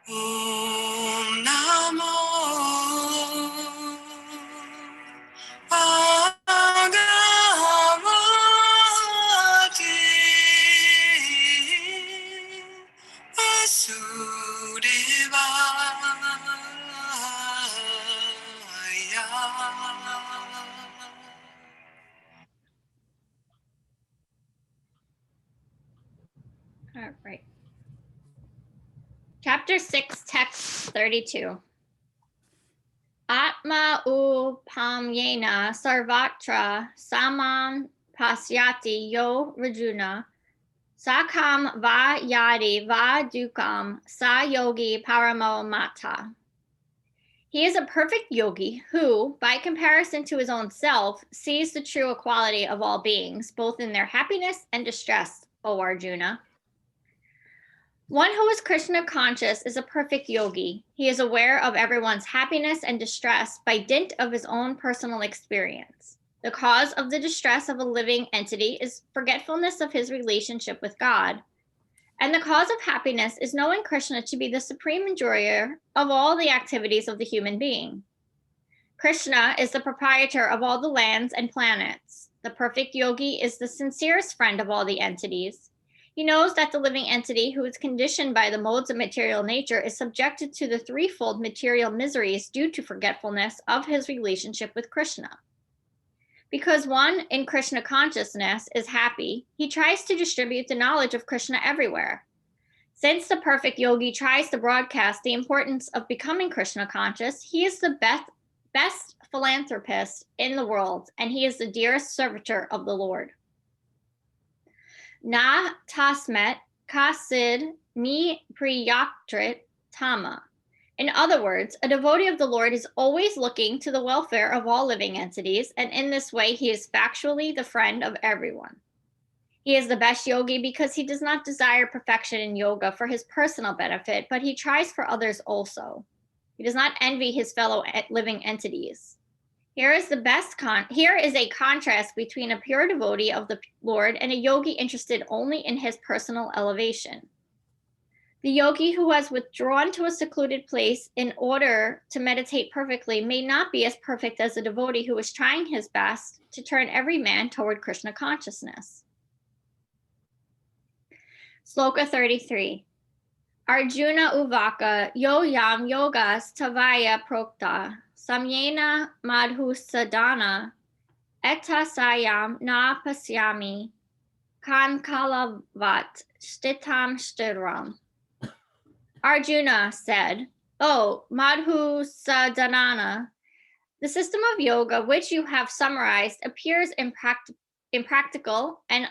Om Namo Bhagavate All right. Chapter 6, text 32. Atma upamyena sarvatra samam pasyati yo Rajuna sakam va yadi va dukam sa yogi paramo mata. He is a perfect yogi who, by comparison to his own self, sees the true equality of all beings, both in their happiness and distress, O Arjuna. One who is Krishna conscious is a perfect yogi. He is aware of everyone's happiness and distress by dint of his own personal experience. The cause of the distress of a living entity is forgetfulness of his relationship with God. And the cause of happiness is knowing Krishna to be the supreme enjoyer of all the activities of the human being. Krishna is the proprietor of all the lands and planets. The perfect yogi is the sincerest friend of all the entities. He knows that the living entity who is conditioned by the modes of material nature is subjected to the threefold material miseries due to forgetfulness of his relationship with Krishna. Because one in Krishna consciousness is happy, he tries to distribute the knowledge of Krishna everywhere. Since the perfect yogi tries to broadcast the importance of becoming Krishna conscious, he is the best philanthropist in the world, and he is the dearest servitor of the Lord. Na tasmet kasid mi priyaktrit tama. In other words, a devotee of the Lord is always looking to the welfare of all living entities, and in this way, he is factually the friend of everyone. He is the best yogi because he does not desire perfection in yoga for his personal benefit, but he tries for others also. He does not envy his fellow living entities. Here is a contrast between a pure devotee of the Lord and a yogi interested only in his personal elevation. The yogi who has withdrawn to a secluded place in order to meditate perfectly may not be as perfect as a devotee who is trying his best to turn every man toward Krishna consciousness. Shloka 33. Arjuna uvaka yo yam yogas tavaya prokta samyena madhusadana etasayam na pasyami kankalavat stitam stiram. Arjuna said, "Oh, Madhusadanana, the system of yoga which you have summarized appears impractical and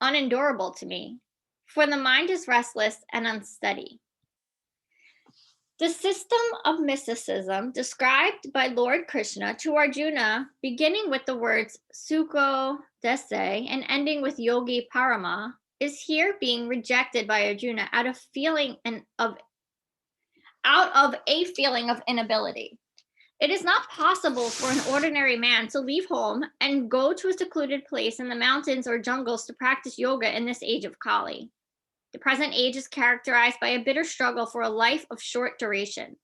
unendurable to me, for the mind is restless and unsteady." The system of mysticism described by Lord Krishna to Arjuna, beginning with the words Sukho Dese and ending with Yogi Parama, is here being rejected by Arjuna out of a feeling of inability. It is not possible for an ordinary man to leave home and go to a secluded place in the mountains or jungles to practice yoga in this age of Kali. The present age is characterized by a bitter struggle for a life of short duration.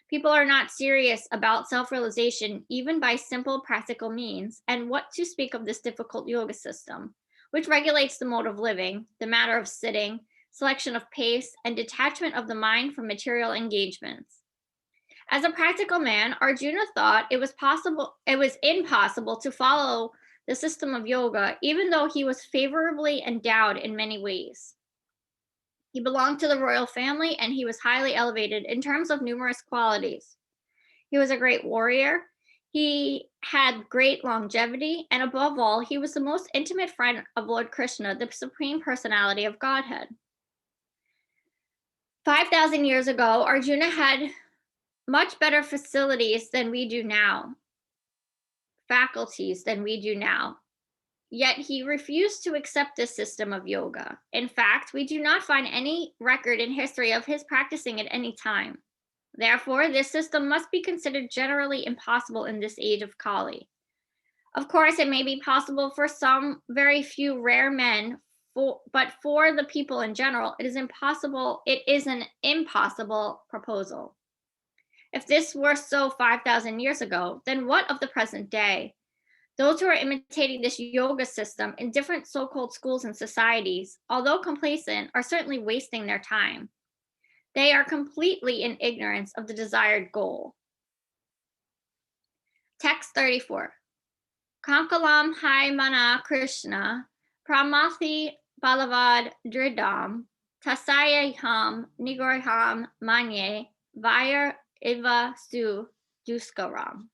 People are not serious about self-realization even by simple practical means, and what to speak of this difficult yoga system, which regulates the mode of living, the matter of sitting, selection of pace, and detachment of the mind from material engagements. As a practical man, Arjuna thought it was impossible to follow the system of yoga, even though he was favorably endowed in many ways. He belonged to the royal family, and he was highly elevated in terms of numerous qualities. He was a great warrior. He had great longevity, and above all, he was the most intimate friend of Lord Krishna, the Supreme Personality of Godhead. 5,000 years ago, Arjuna had much better faculties than we do now. Yet he refused to accept this system of yoga. In fact, we do not find any record in history of his practicing at any time. Therefore, this system must be considered generally impossible in this age of Kali. Of course, it may be possible for some very few rare men, but for the people in general, it is impossible. It is an impossible proposal. If this were so 5,000 years ago, then what of the present day? Those who are imitating this yoga system in different so called schools and societies, although complacent, are certainly wasting their time. They are completely in ignorance of the desired goal. Text 34. Kankalam hai mana Krishna, pramathi balavad dridam, tasayaham nigorham manye, vayar iva stu duskaram.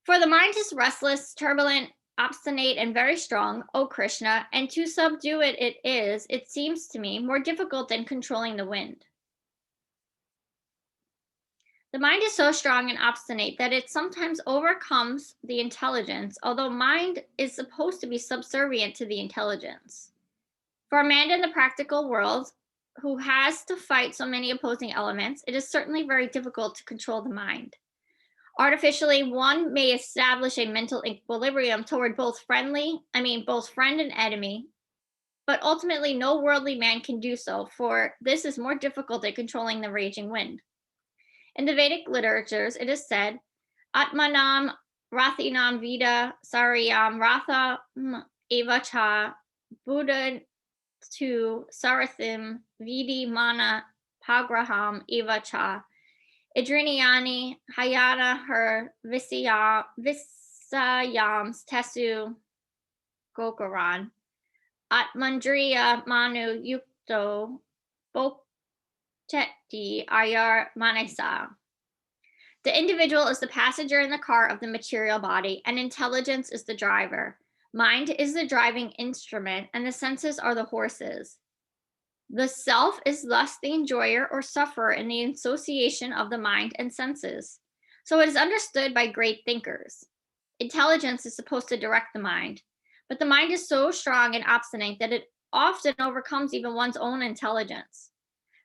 For the mind is restless, turbulent, obstinate, and very strong, O Krishna, and to subdue it is, it seems to me, more difficult than controlling the wind. The mind is so strong and obstinate that it sometimes overcomes the intelligence, although mind is supposed to be subservient to the intelligence. For a man in the practical world who has to fight so many opposing elements, it is certainly very difficult to control the mind. Artificially, one may establish a mental equilibrium toward both friend and enemy, but ultimately no worldly man can do so, for this is more difficult than controlling the raging wind. In the Vedic literatures, it is said, Atmanam Rathinam Vida Saryam Ratha Evacha Buddha to Sarathim Vidi Mana Pagraham Evacha Idriniyani Hayana Her Visayams Tesu Gokaran Atmandriya Manu Yukto Bokcheti Ayar Manesa. The individual is the passenger in the car of the material body, and intelligence is the driver. Mind is the driving instrument, and the senses are the horses. The self is thus the enjoyer or sufferer in the association of the mind and senses. So it is understood by great thinkers. Intelligence is supposed to direct the mind, but the mind is so strong and obstinate that it often overcomes even one's own intelligence.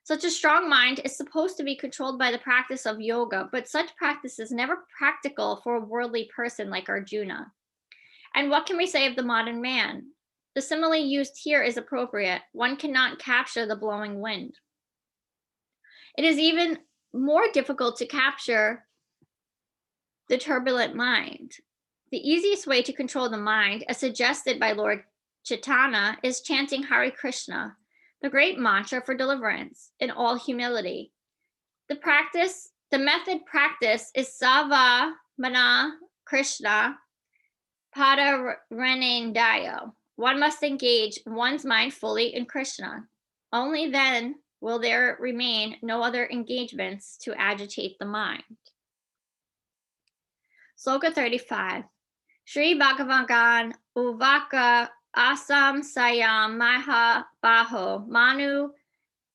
Such a strong mind is supposed to be controlled by the practice of yoga, but such practice is never practical for a worldly person like Arjuna. And what can we say of the modern man? The simile used here is appropriate. One cannot capture the blowing wind. It is even more difficult to capture the turbulent mind. The easiest way to control the mind, as suggested by Lord Chaitanya, is chanting Hare Krishna, the great mantra for deliverance, in all humility. The method practice is Sava Mana Krishna Pada Renendayo. One must engage one's mind fully in Krishna. Only then will there remain no other engagements to agitate the mind. Shloka 35. Sri Bhagavagan Uvaka Asam Sayam Maha Baho Manu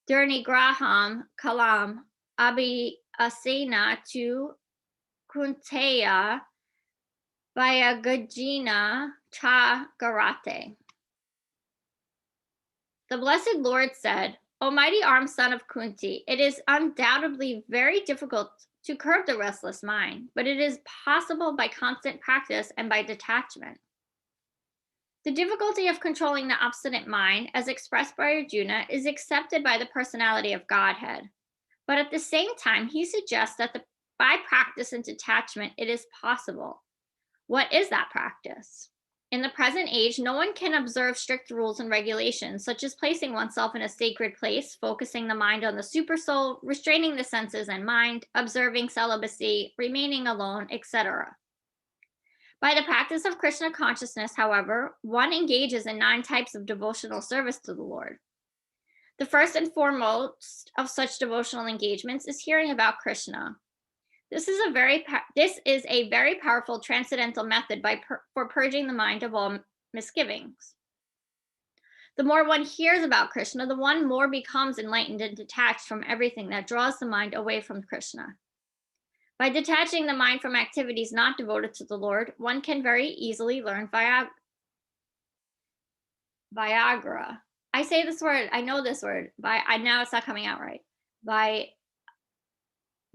Durnigraham Kalam Abhi Asena tu Kunteya Vyagajina Cha Garate. The blessed Lord said, O mighty armed son of Kunti, it is undoubtedly very difficult to curb the restless mind, but it is possible by constant practice and by detachment. The difficulty of controlling the obstinate mind, as expressed by Arjuna, is accepted by the personality of Godhead. But at the same time, he suggests that by practice and detachment, it is possible. What is that practice? In the present age, no one can observe strict rules and regulations, such as placing oneself in a sacred place, focusing the mind on the supersoul, restraining the senses and mind, observing celibacy, remaining alone, etc. By the practice of Krishna consciousness, however, one engages in 9 types of devotional service to the Lord. The first and foremost of such devotional engagements is hearing about Krishna. This is a very powerful transcendental method for purging the mind of all misgivings. The more one hears about Krishna, the one more becomes enlightened and detached from everything that draws the mind away from Krishna. By detaching the mind from activities not devoted to the Lord, one can very easily learn Viagra. I say this word, I know this word, now it's not coming out right.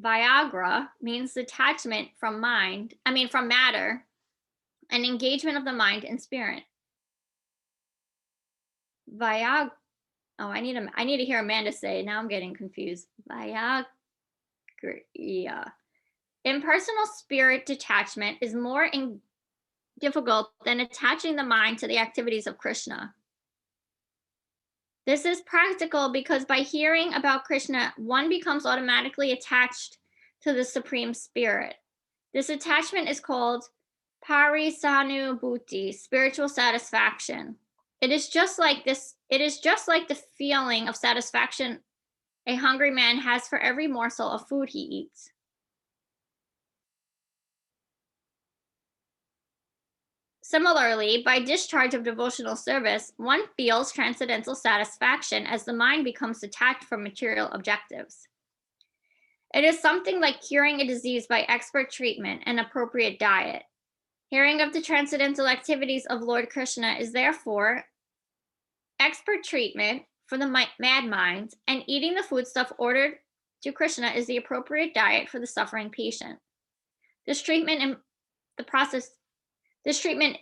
Viagra means detachment from matter, and engagement of the mind and spirit. Viag I need to hear Amanda say it. Now I'm getting confused. Viagra. Impersonal spirit detachment is more difficult than attaching the mind to the activities of Krishna. This is practical because by hearing about Krishna, one becomes automatically attached to the Supreme Spirit. This attachment is called parisanubhuti, spiritual satisfaction. It is just like the feeling of satisfaction a hungry man has for every morsel of food he eats. Similarly, by discharge of devotional service, one feels transcendental satisfaction as the mind becomes detached from material objectives. It is something like curing a disease by expert treatment and appropriate diet. Hearing of the transcendental activities of Lord Krishna is therefore expert treatment for the mad mind, and eating the foodstuff ordered to Krishna is the appropriate diet for the suffering patient. This treatment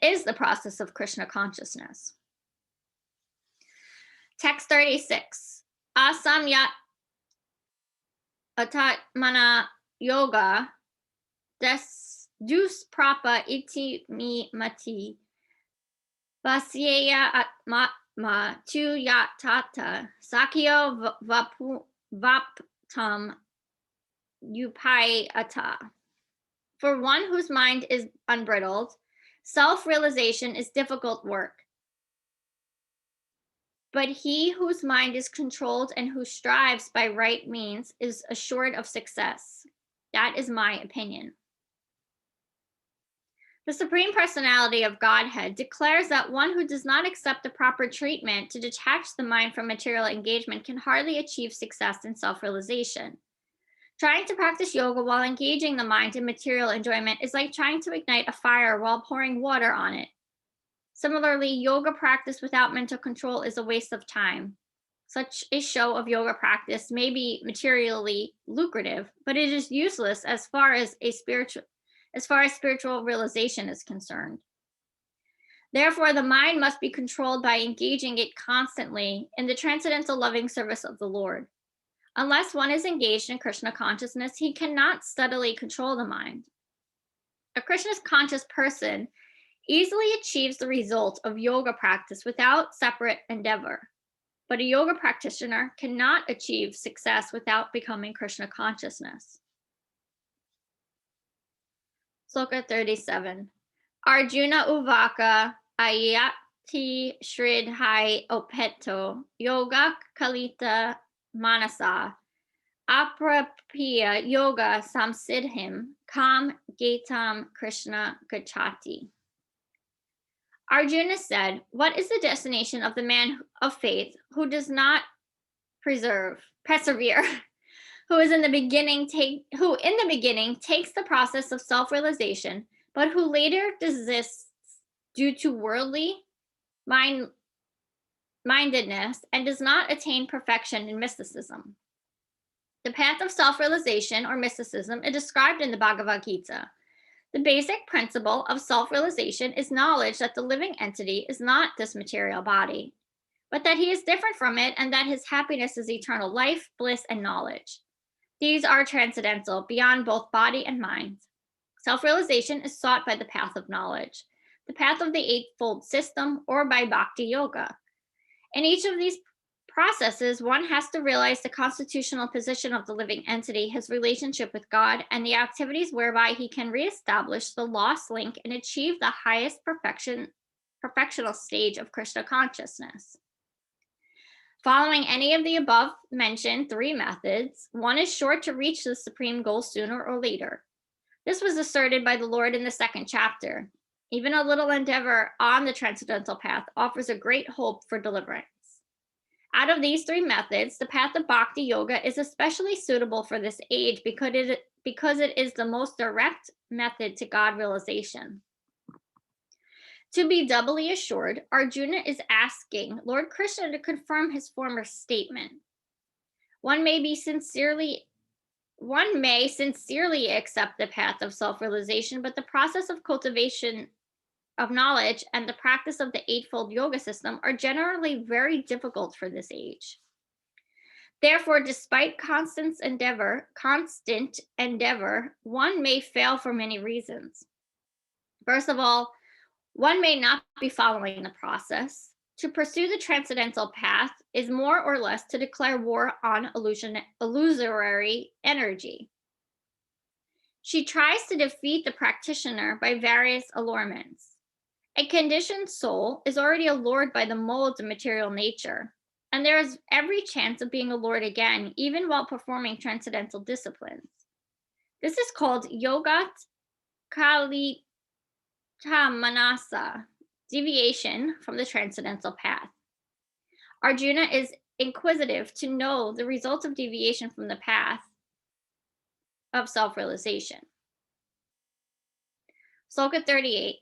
is the process of Krishna consciousness. Text 36. Asamyat atatmana yoga dus prapa iti mi mati vasyeya atma tu yatata sakyo vaptam upayata. For one whose mind is unbridled, self-realization is difficult work. But he whose mind is controlled and who strives by right means is assured of success. That is my opinion. The Supreme Personality of Godhead declares that one who does not accept the proper treatment to detach the mind from material engagement can hardly achieve success in self-realization. Trying to practice yoga while engaging the mind in material enjoyment is like trying to ignite a fire while pouring water on it. Similarly, yoga practice without mental control is a waste of time. Such a show of yoga practice may be materially lucrative, but it is useless as far as spiritual realization is concerned. Therefore, the mind must be controlled by engaging it constantly in the transcendental loving service of the Lord. Unless one is engaged in Krishna consciousness, he cannot steadily control the mind. A Krishna conscious person easily achieves the result of yoga practice without separate endeavor. But a yoga practitioner cannot achieve success without becoming Krishna consciousness. Shloka 37. Arjuna Uvaka Ayati Shridhai Opeto Yoga Kalita Manasa Aprapiya Yoga Samsidhim Kam Gatam Krishna Gachati. Arjuna said, "What is the destination of the man of faith who does not persevere, who in the beginning takes the process of self-realization, but who later desists due to worldly mindedness and does not attain perfection in mysticism?" The path of self-realization or mysticism is described in the Bhagavad Gita. The basic principle of self-realization is knowledge that the living entity is not this material body, but that he is different from it and that his happiness is eternal life, bliss, and knowledge. These are transcendental, beyond both body and mind. Self-realization is sought by the path of knowledge, the path of the Eightfold System, or by Bhakti Yoga. In each of these processes, one has to realize the constitutional position of the living entity, his relationship with God, and the activities whereby he can reestablish the lost link and achieve the highest perfectional stage of Krishna consciousness. Following any of the above mentioned three methods, one is sure to reach the supreme goal sooner or later. This was asserted by the Lord in the second chapter. Even a little endeavor on the transcendental path offers a great hope for deliverance. Out of these three methods, the path of Bhakti Yoga is especially suitable for this age because it is the most direct method to God realization. To be doubly assured, Arjuna is asking Lord Krishna to confirm his former statement. One may sincerely accept the path of self-realization, but the process of cultivation of knowledge and the practice of the eightfold yoga system are generally very difficult for this age. Therefore, despite constant endeavor, one may fail for many reasons. First of all, one may not be following the process. To pursue the transcendental path is more or less to declare war on illusory energy. She tries to defeat the practitioner by various allurements. A conditioned soul is already allured by the molds of material nature, and there is every chance of being allured again, even while performing transcendental disciplines. This is called yogat kali manasa, deviation from the transcendental path. Arjuna is inquisitive to know the results of deviation from the path of self-realization. Shloka 38.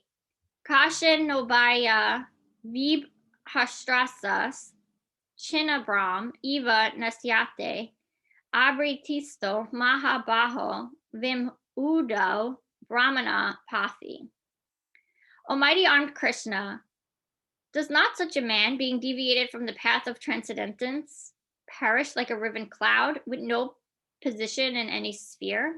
Kashin nobaya vibhastrasas chinabram eva nasyate abritisto mahabaho vim udo brahmana pathi. Almighty armed Krishna, does not such a man, being deviated from the path of transcendence, perish like a riven cloud with no position in any sphere?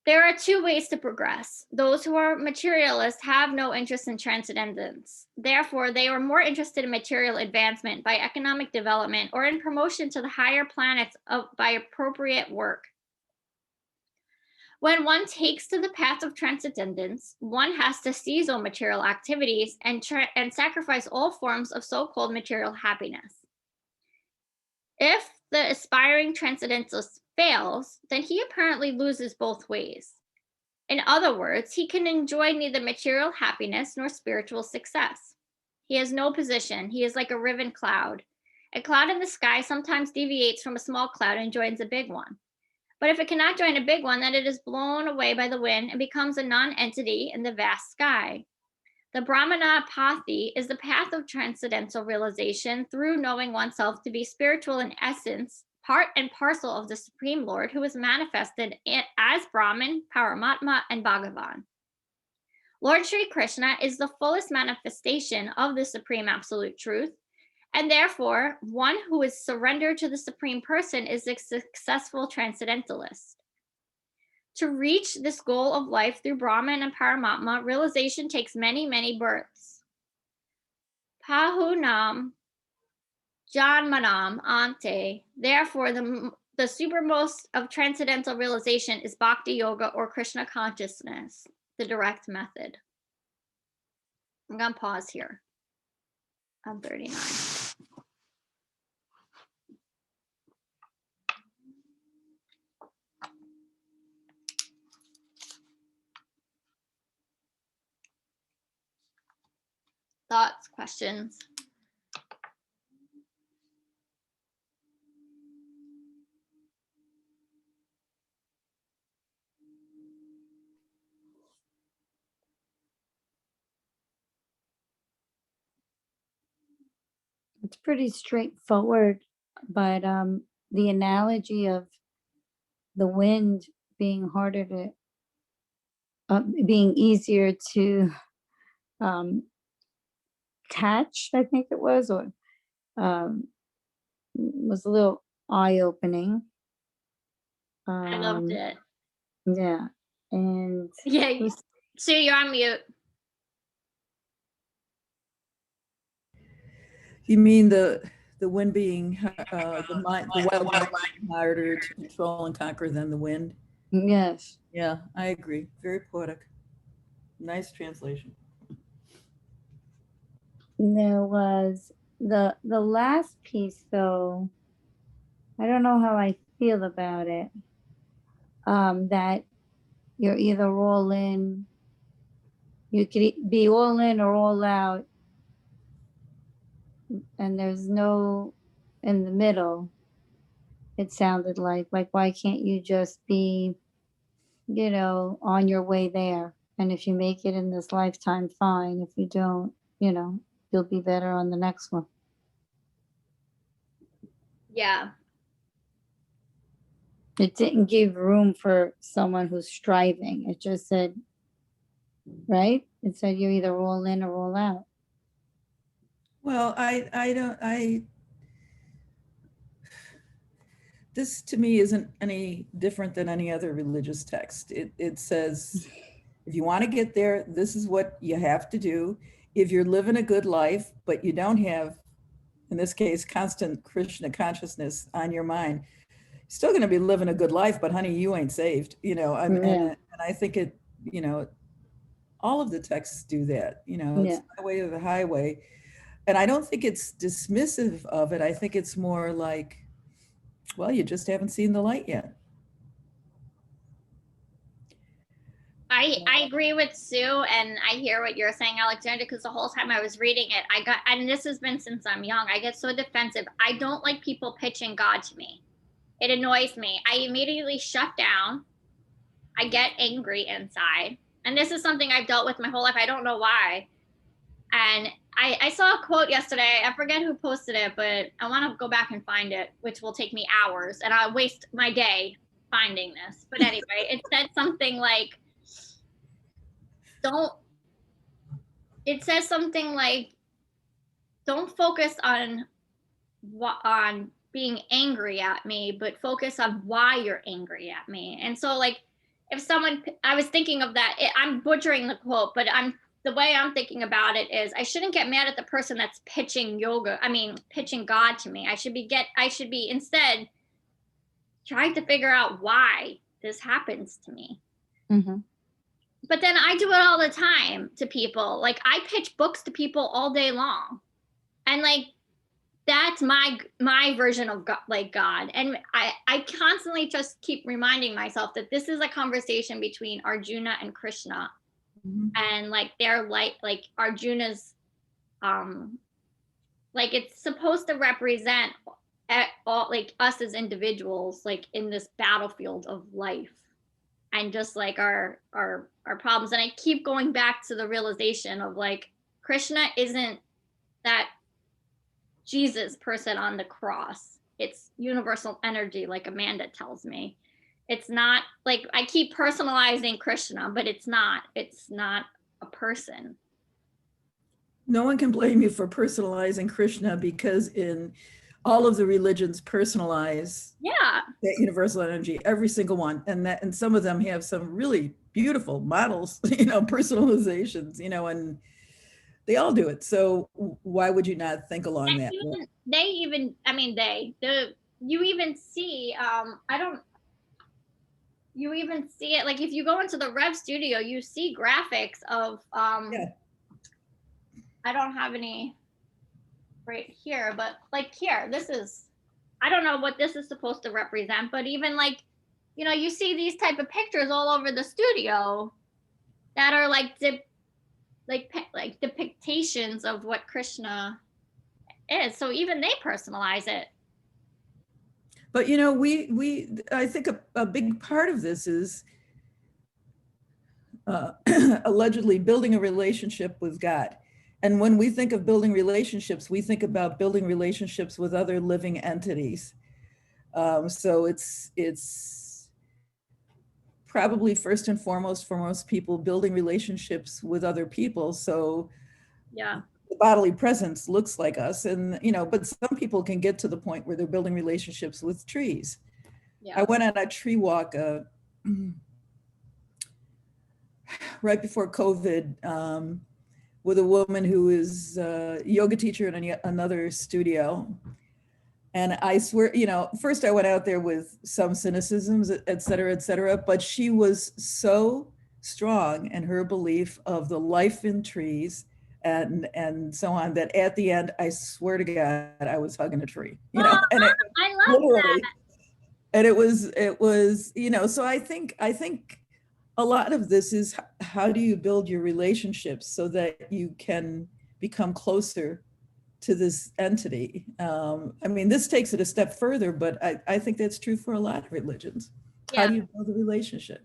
There are two ways to progress. Those who are materialists have no interest in transcendence. Therefore, they are more interested in material advancement by economic development or in promotion to the higher planets by appropriate work. When one takes to the path of transcendence, one has to cease all material activities and sacrifice all forms of so-called material happiness. If the aspiring transcendentalist fails, then he apparently loses both ways. In other words, he can enjoy neither material happiness nor spiritual success. He has no position. He is like a riven cloud. A cloud in the sky sometimes deviates from a small cloud and joins a big one. But if it cannot join a big one, then it is blown away by the wind and becomes a non-entity in the vast sky. The Brahmana Pathi is the path of transcendental realization through knowing oneself to be spiritual in essence, part and parcel of the Supreme Lord, who is manifested as Brahman, Paramatma, and Bhagavan. Lord Sri Krishna is the fullest manifestation of the Supreme Absolute Truth, and therefore, one who is surrendered to the Supreme Person is a successful transcendentalist. To reach this goal of life through Brahman and Paramatma, realization takes many, many births. Pahunam Janmanam Ante. Therefore, the supermost of transcendental realization is Bhakti Yoga or Krishna consciousness, the direct method. I'm going to pause here on 39. Thoughts, questions? It's pretty straightforward, but the analogy of the wind being harder to, being easier to catch, I think it was, or was a little eye-opening. I loved it. Yeah, and yeah, Sue, you're on mute. You mean the wind being the wild mind being harder to control and conquer than the wind? Yes. Yeah, I agree. Very poetic. Nice translation. There was the last piece, though. I don't know how I feel about it. That you're either all in. You could be all in or all out, and there's no in the middle. It sounded like why can't you just be, on your way there? And if you make it in this lifetime, fine. If you don't, you'll be better on the next one. Yeah. It didn't give room for someone who's striving. It just said, right? It said you're either all in or all out. Well, this to me isn't any different than any other religious text. It says, if you want to get there, this is what you have to do. If you're living a good life, but you don't have, in this case, constant Krishna consciousness on your mind, you're still going to be living a good life, but honey, you ain't saved, and I think all of the texts do that, it's my way or the highway. And I don't think it's dismissive of it. I think it's more like, well, you just haven't seen the light yet. I agree with Sue, and I hear what you're saying, Alexander, because the whole time I was reading it, and this has been since I'm young, I get so defensive. I don't like people pitching God to me. It annoys me. I immediately shut down. I get angry inside. And this is something I've dealt with my whole life. I don't know why. And I saw a quote yesterday. I forget who posted it, but I want to go back and find it, which will take me hours, and I'll waste my day finding this. But anyway, it said something like, don't focus on being angry at me, but focus on why you're angry at me. And so like, if I was thinking of that, I'm butchering the quote, but the way I'm thinking about it is, I shouldn't get mad at the person that's pitching God to me. I should be instead trying to figure out why this happens to me. Mm-hmm. But then I do it all the time to people. Like, I pitch books to people all day long. And like, that's my version of God. And I constantly just keep reminding myself that this is a conversation between Arjuna and Krishna. Mm-hmm. And like, they're like Arjuna's, like, it's supposed to represent all, like, us as individuals, like, in this battlefield of life. And just like our problems. And I keep going back to the realization of like, Krishna isn't that Jesus person on the cross. It's universal energy, like Amanda tells me. It's not like, I keep personalizing Krishna, but it's not a person. No one can blame you for personalizing Krishna, because in all of the religions personalize that universal energy, every single one. And some of them have some really beautiful models, personalizations, and they all do it. So why would you not think along that? You even see, you even see it, like, if you go into the Rev Studio, you see graphics of, I don't have any right here, but like here, I don't know what this is supposed to represent, but even like, you see these type of pictures all over the studio that are like depictions of what Krishna is. So even they personalize it. But I think a big part of this is allegedly building a relationship with God. And when we think of building relationships, we think about building relationships with other living entities. So it's probably first and foremost for most people, building relationships with other people. So yeah, the bodily presence looks like us, and but some people can get to the point where they're building relationships with trees. Yeah. I went on a tree walk right before COVID. With a woman who is a yoga teacher in another studio. And I swear, first I went out there with some cynicisms, et cetera, but she was so strong in her belief of the life in trees and so on, that at the end, I swear to God, I was hugging a tree, and I love literally, that. And it was, so I think a lot of this is, how do you build your relationships so that you can become closer to this entity? This takes it a step further, but I think that's true for a lot of religions. Yeah. How do you build a relationship?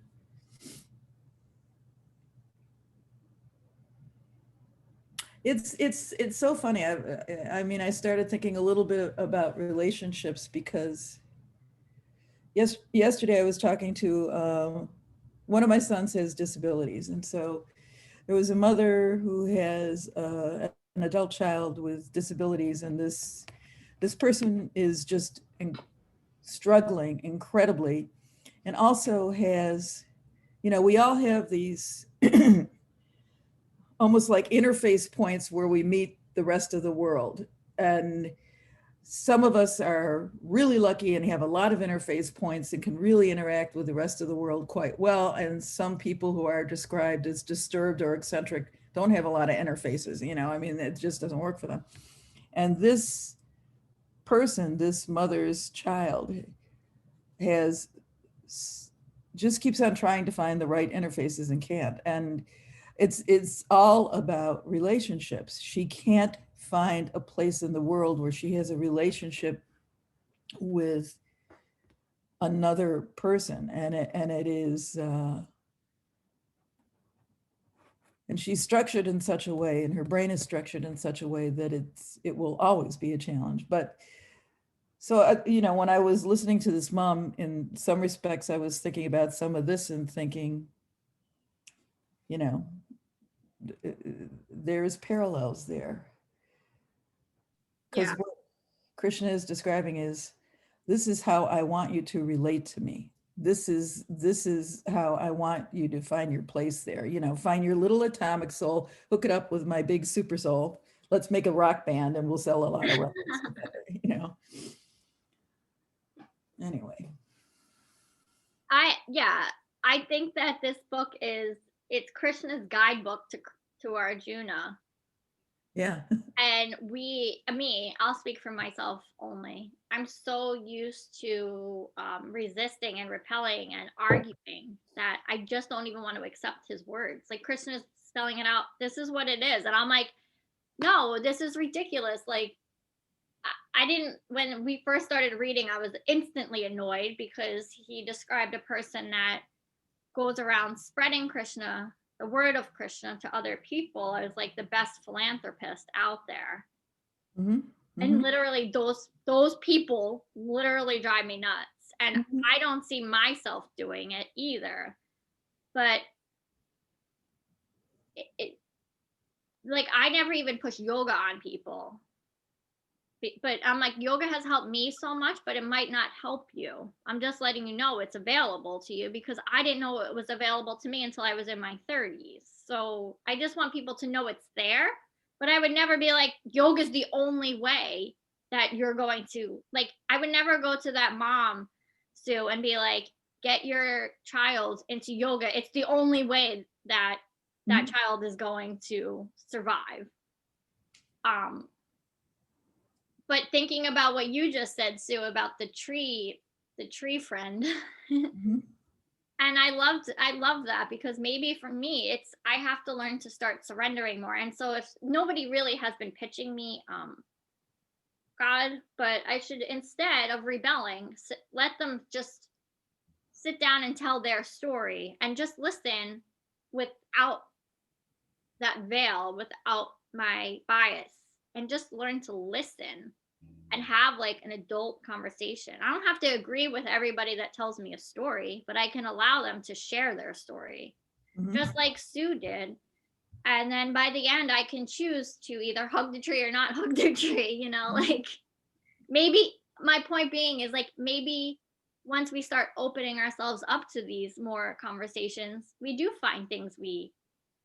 It's so funny. I started thinking a little bit about relationships because yesterday I was talking to one of my sons has disabilities. And so there was a mother who has an adult child with disabilities, and this person is just struggling incredibly, and also has, we all have these almost like interface points where we meet the rest of the world. And some of us are really lucky and have a lot of interface points and can really interact with the rest of the world quite well. And some people who are described as disturbed or eccentric don't have a lot of interfaces, I mean, it just doesn't work for them. And this person, this mother's child, just keeps on trying to find the right interfaces and can't. And it's all about relationships. She can't find a place in the world where she has a relationship with another person, and it is and she's structured in such a way, and her brain is structured in such a way that it will always be a challenge. But so when I was listening to this mom, in some respects I was thinking about some of this and thinking, there's parallels there. Because what Krishna is describing is, this is how I want you to relate to me. This is how I want you to find your place there. Find your little atomic soul, hook it up with my big super soul. Let's make a rock band and we'll sell a lot of records together, Anyway. I think that this book it's Krishna's guidebook to Arjuna. Yeah. And I'll speak for myself only. I'm so used to resisting and repelling and arguing that I just don't even want to accept his words. Like, Krishna's spelling it out. This is what it is. And I'm like, no, this is ridiculous. Like, I didn't, when we first started reading, I was instantly annoyed because he described a person that goes around spreading Krishna, the word of Krishna, to other people. I was like the best philanthropist out there. Mm-hmm. Mm-hmm. And literally those people literally drive me nuts. And mm-hmm. I don't see myself doing it either. But like, I never even push yoga on people. But I'm like, yoga has helped me so much, but it might not help you. I'm just letting you know it's available to you, because I didn't know it was available to me until I was in my 30s. So I just want people to know it's there, but I would never be like, yoga's the only way that you're going to, like, I would never go to that mom, Sue, and be like, get your child into yoga. It's the only way that that mm-hmm. child is going to survive. But thinking about what you just said, Sue, about the tree friend. Mm-hmm. And I love that, because maybe for me, I have to learn to start surrendering more. And so if nobody really has been pitching me God, but I should, instead of rebelling, let them just sit down and tell their story and just listen without that veil, without my bias, and just learn to listen and have like an adult conversation. I don't have to agree with everybody that tells me a story, but I can allow them to share their story, mm-hmm. just like Sue did. And then by the end, I can choose to either hug the tree or not hug the tree, mm-hmm. like, maybe my point being is, like, maybe once we start opening ourselves up to these more conversations, we do find things we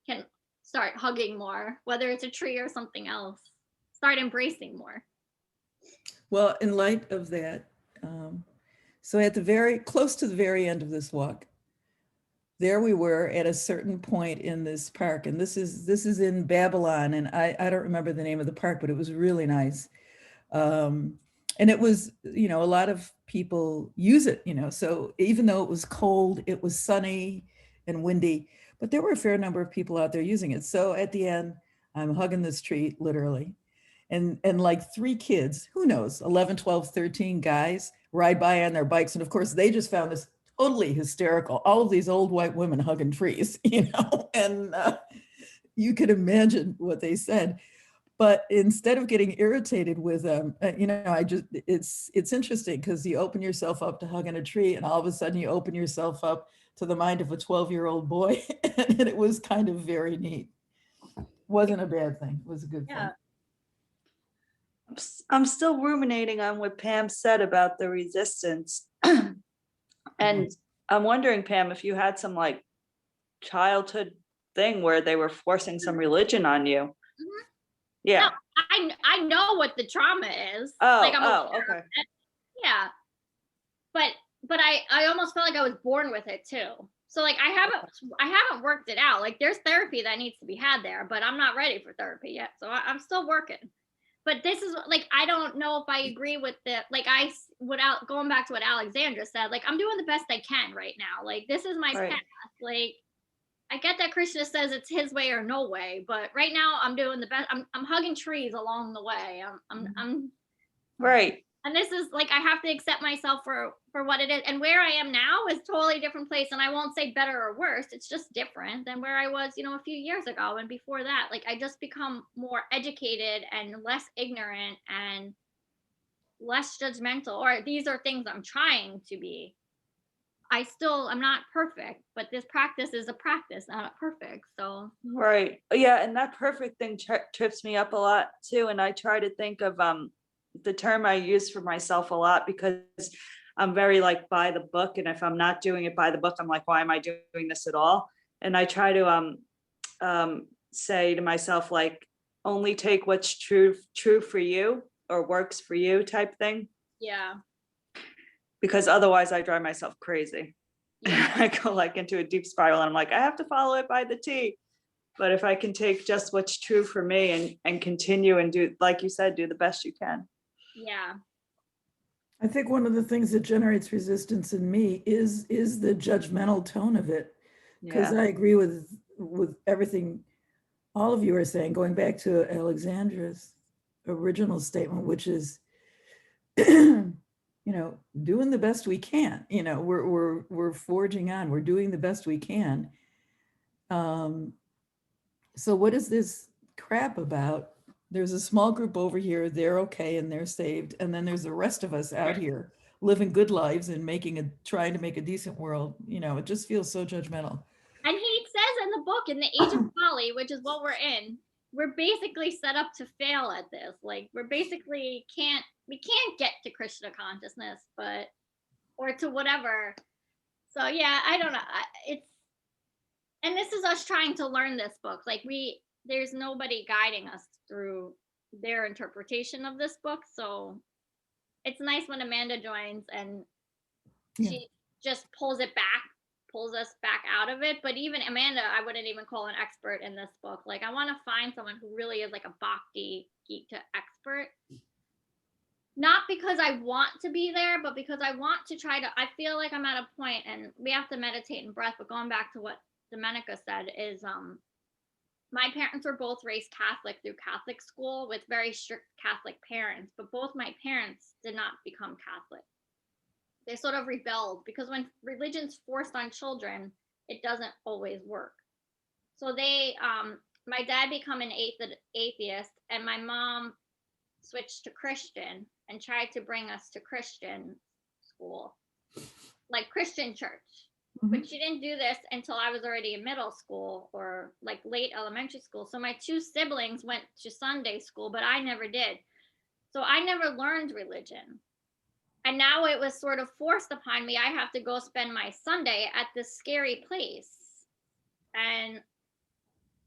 can start hugging more, whether it's a tree or something else, start embracing more. Well, in light of that, so at the close to the very end of this walk, there we were at a certain point in this park, and this is in Babylon, and I don't remember the name of the park, but it was really nice. And it was, a lot of people use it, so even though it was cold, it was sunny and windy, but there were a fair number of people out there using it. So at the end, I'm hugging this tree, literally. And like 3 kids, who knows, 11, 12, 13 guys ride by on their bikes. And of course, they just found this totally hysterical. All of these old white women hugging trees, and you could imagine what they said. But instead of getting irritated with them, it's interesting, because you open yourself up to hugging a tree, and all of a sudden you open yourself up to the mind of a 12-year-old boy. And it was kind of very neat. Wasn't a bad thing. It was a good Yeah. thing. I'm still ruminating on what Pam said about the resistance. And I'm wondering, Pam, if you had some like childhood thing where they were forcing some religion on you. Mhm. Yeah. No, I know what the trauma is. Oh, like I'm aware of okay. it. Yeah. But I almost felt like I was born with it too. So like I haven't worked it out. Like there's therapy that needs to be had there, but I'm not ready for therapy yet. So I'm still working. But this is like, I don't know if I agree with the, like without going back to what Alexandra said, like I'm doing the best I can right now. Like this is my Right. path. Like I get that Krishna says it's his way or no way, but right now I'm doing the best. I'm hugging trees along the way. I'm Right. and this is like I have to accept myself for what it is, and where I am now is totally different place, and I won't say better or worse, it's just different than where I was, a few years ago. And before that, like I just become more educated and less ignorant and less judgmental, or these are things I'm trying to be. I'm not perfect, but this practice is a practice, not perfect. So Right. Yeah. And that perfect thing trips me up a lot too. And I try to think of the term I use for myself a lot because I'm very like by the book. And if I'm not doing it by the book, I'm like, why am I doing this at all? And I try to say to myself, like, only take what's true for you or works for you type thing. yeah. Because otherwise I drive myself crazy. Yeah. I go like into a deep spiral and I'm like, I have to follow it by the T. But if I can take just what's true for me and continue and do, like you said, do the best you can. Yeah. I think one of the things that generates resistance in me is the judgmental tone of it. Because Yeah. I agree with everything all of you are saying, going back to Alexandra's original statement, which is, doing the best we can. We're forging on. We're doing the best we can. So what is this crap about? There's a small group over here, they're okay and they're saved. And then there's the rest of us out here living good lives and trying to make a decent world. It just feels so judgmental. And he says in the book, in the age of folly, which is what we're in, we're basically set up to fail at this. Like we can't get to Krishna consciousness, or to whatever. So yeah, I don't know. And this is us trying to learn this book. Like there's nobody guiding us through their interpretation of this book. So it's nice when Amanda joins and she just pulls us back out of it. But even Amanda, I wouldn't even call an expert in this book. Like I want to find someone who really is like a bhakti gita expert. Not because I want to be there, but because I want to I feel like I'm at a point, and we have to meditate in breath, but going back to what Domenica said is my parents were both raised Catholic through Catholic school with very strict Catholic parents, but both my parents did not become Catholic. They sort of rebelled because when religion's forced on children, it doesn't always work. So my dad became an atheist, and my mom switched to Christian and tried to bring us to Christian school, like Christian church. But she didn't do this until I was already in middle school or like late elementary school. So my two siblings went to Sunday school, but I never did. So I never learned religion. And now it was sort of forced upon me. I have to go spend my Sunday at this scary place. And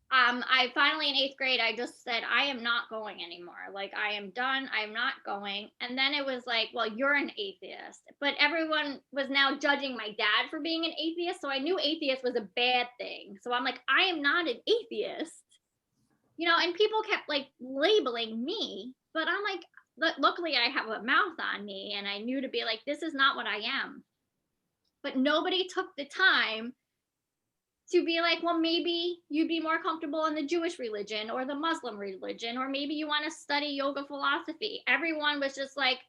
I finally in 8th grade, I just said, I am not going anymore. Like, I am done. I'm not going. And then it was like, well, you're an atheist. But everyone was now judging my dad for being an atheist. So I knew atheist was a bad thing. So I'm like, I am not an atheist. And people kept like labeling me. But I'm like, luckily I have a mouth on me. And I knew to be like, this is not what I am. But nobody took the time to be like, well, maybe you'd be more comfortable in the Jewish religion or the Muslim religion, or maybe you want to study yoga philosophy. Everyone was just like,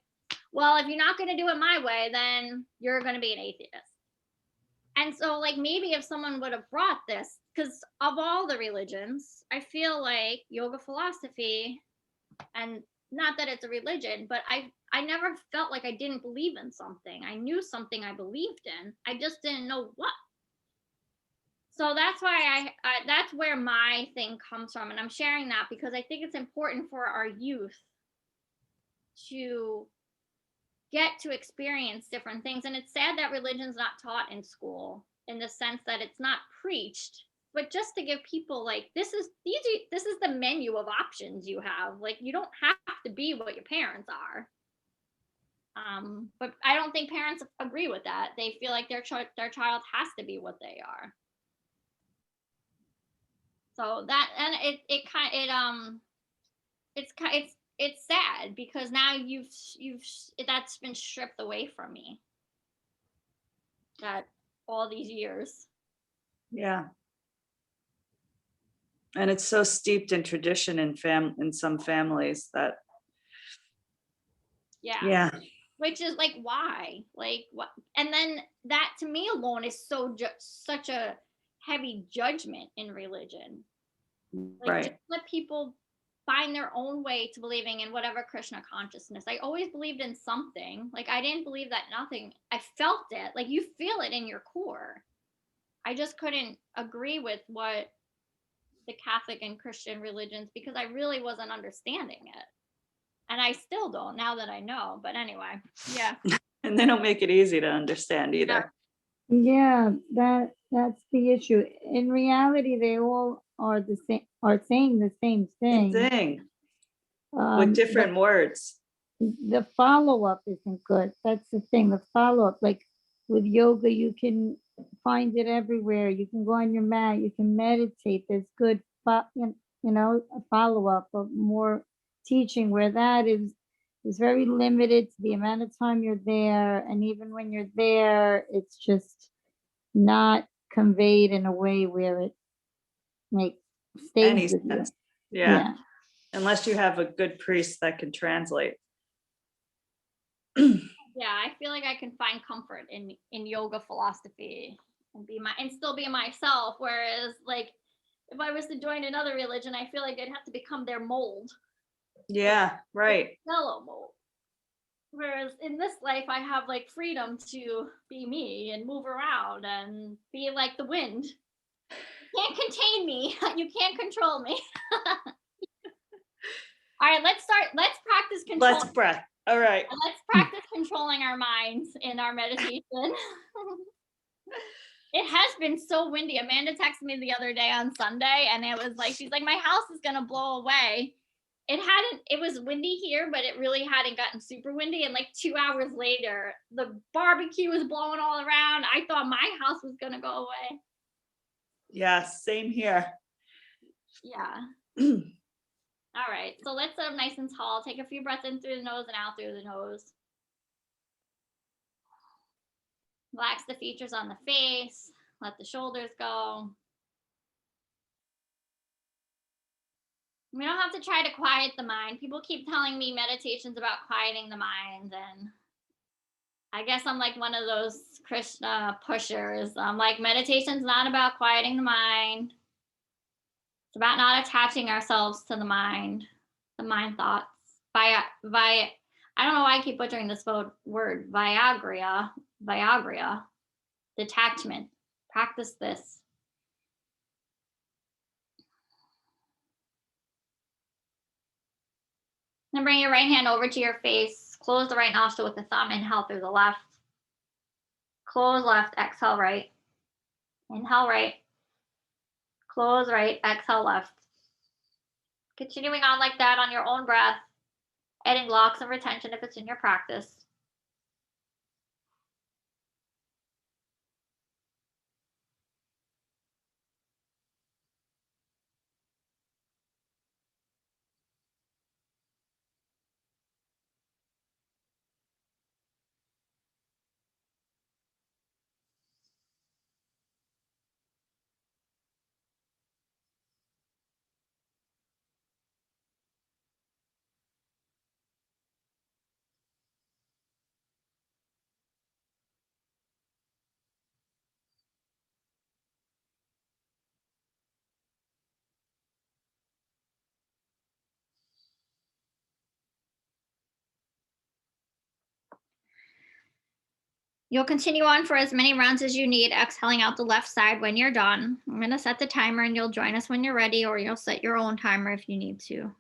well, if you're not going to do it my way, then you're going to be an atheist. And so like, maybe if someone would have brought this, because of all the religions, I feel like yoga philosophy, and not that it's a religion, but I never felt like I didn't believe in something. I knew something I believed in. I just didn't know what. So that's why that's where my thing comes from, and I'm sharing that because I think it's important for our youth to get to experience different things. And it's sad that religion's not taught in school in the sense that it's not preached, but just to give people like this is the menu of options you have. Like you don't have to be what your parents are. But I don't think parents agree with that. They feel like their child has to be what they are. So that, and it's sad because now that's been stripped away from me. That all these years. Yeah. And it's so steeped in tradition in some families that, yeah. Which is like, why? Like what? And then that to me alone is such a heavy judgment in religion. Like Right. just let people find their own way to believing in whatever Krishna consciousness. I always believed in something. Like I didn't believe that nothing. I felt it. Like you feel it in your core. I just couldn't agree with what the Catholic and Christian religions because I really wasn't understanding it. And I still don't now that I know. But anyway, yeah. And they don't make it easy to understand either. Yeah, that's the issue. In reality, they all are the same, are saying the same Same thing. thing, Um, with different words. the follow-up isn't good. That's the thing, the follow-up. Like with yoga, you can find it everywhere. You can go on your mat, you can meditate. There's good, a follow-up of more teaching where that is very limited to the amount of time you're there. And even when you're there, it's just not conveyed in a way where it makes Any stays with you. sense. Yeah. Unless you have a good priest that can translate. Yeah, I feel like I can find comfort in yoga philosophy and still be myself. Whereas, like, if I was to join another religion, I feel like I'd have to become their mold, Yeah, right. fellow mold. Whereas in this life, I have like freedom to be me and move around and be like the wind. You can't contain me. You can't control me. All right, let's practice control. Let's breath. All right. Let's practice controlling our minds in our meditation. It has been so windy. Amanda texted me the other day on Sunday and it was like, she's like, my house is gonna blow away. It was windy here, but it really hadn't gotten super windy. And like 2 hours later, the barbecue was blowing all around. I thought my house was gonna go away. Yeah, same here. Yeah. All right, so let's sit up nice and tall. Take a few breaths in through the nose and out through the nose. Relax the features on the face. Let the shoulders go. We don't have to try to quiet the mind. People keep telling me meditation's about quieting the mind, and I guess I'm like one of those Krishna pushers. I'm like, meditation's not about quieting the mind. It's about not attaching ourselves to the mind thoughts. I don't know why I keep butchering this word. Viagra. Detachment. Practice this. Then bring your right hand over to your face. Close the right nostril with the thumb. Inhale through the left. Close left. Exhale right. Inhale right. Close right. Exhale left. Continuing on like that on your own breath. Adding blocks of retention if it's in your practice. You'll continue on for as many rounds as you need, exhaling out the left side when you're done. I'm going to set the timer and you'll join us when you're ready, or you'll set your own timer if you need to.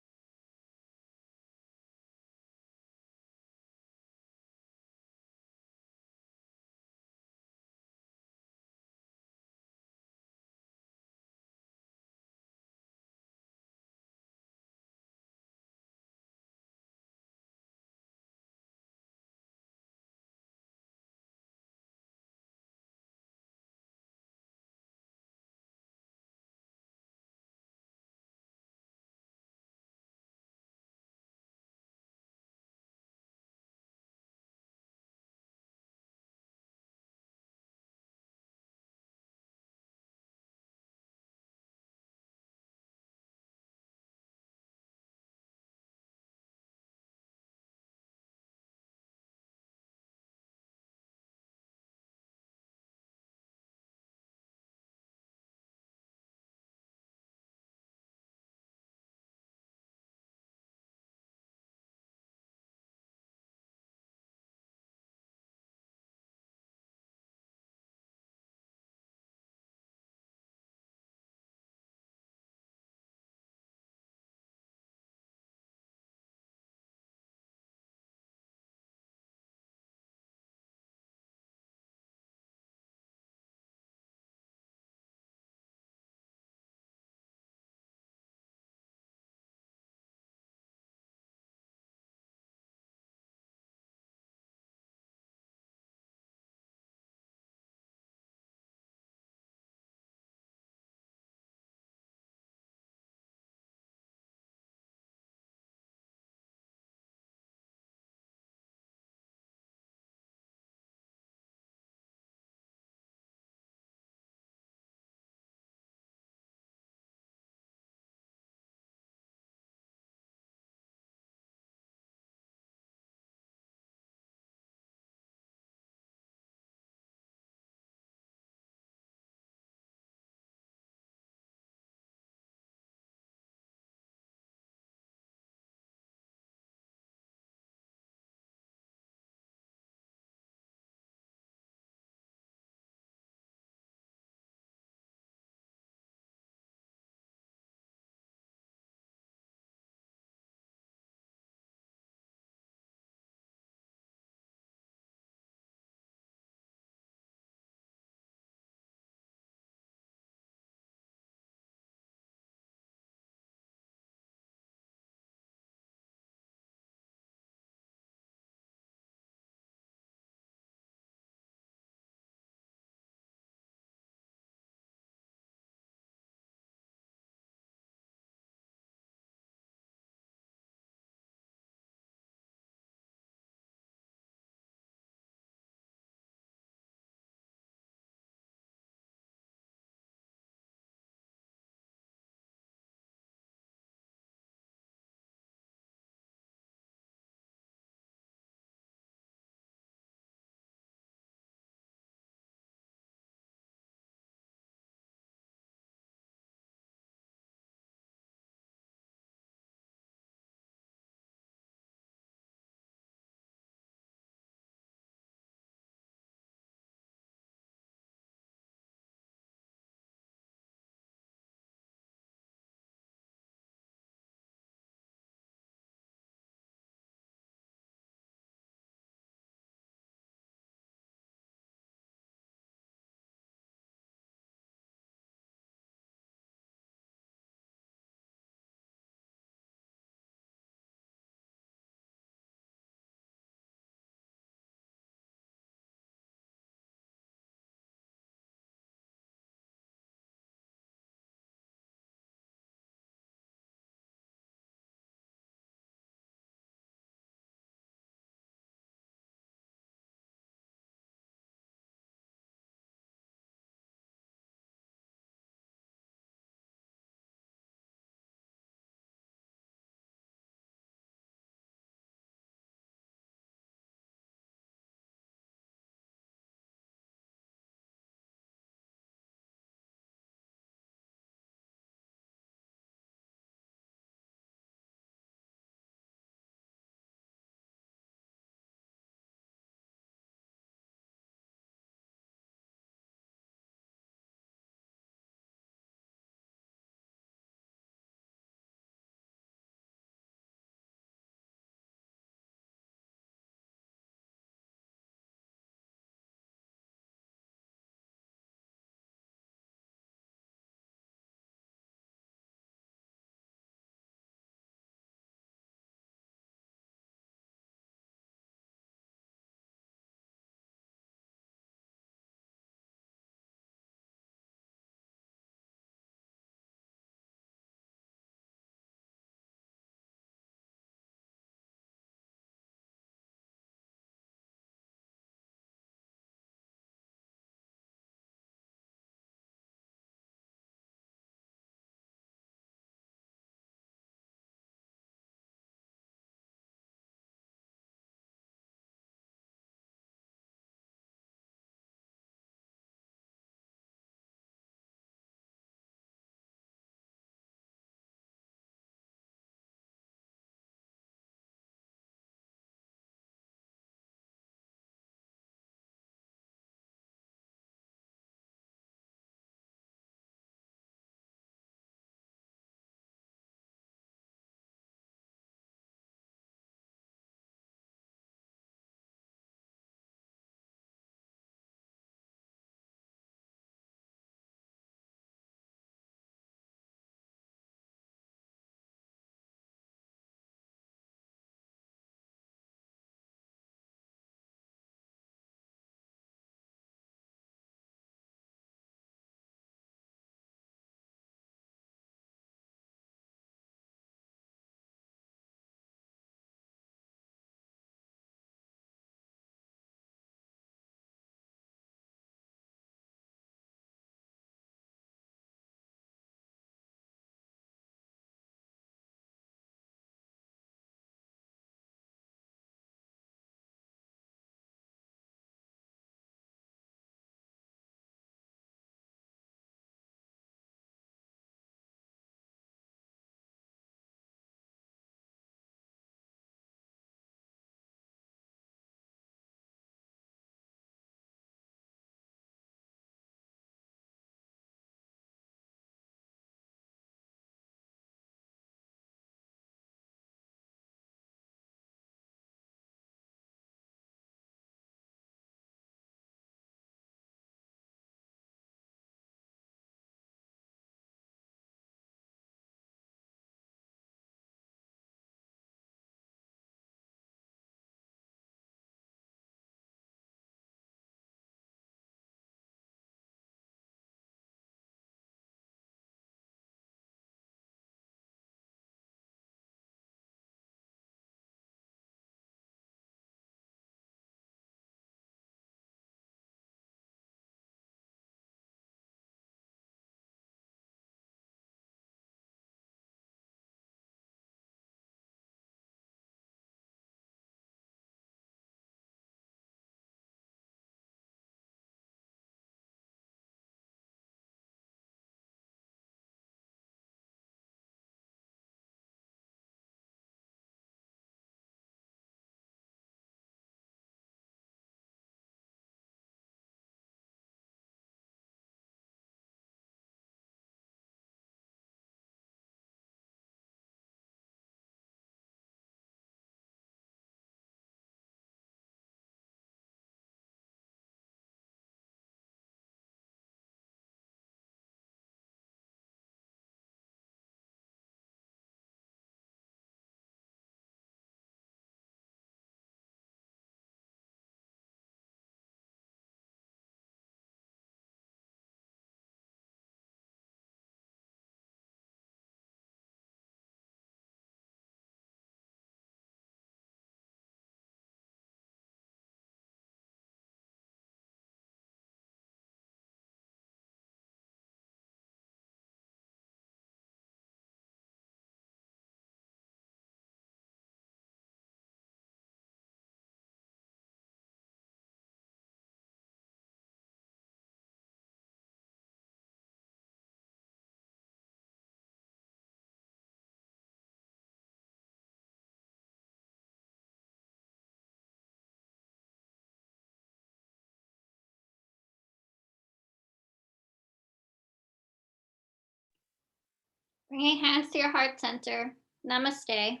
Bringing hands to your heart center. Namaste.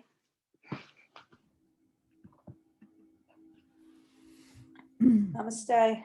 Namaste.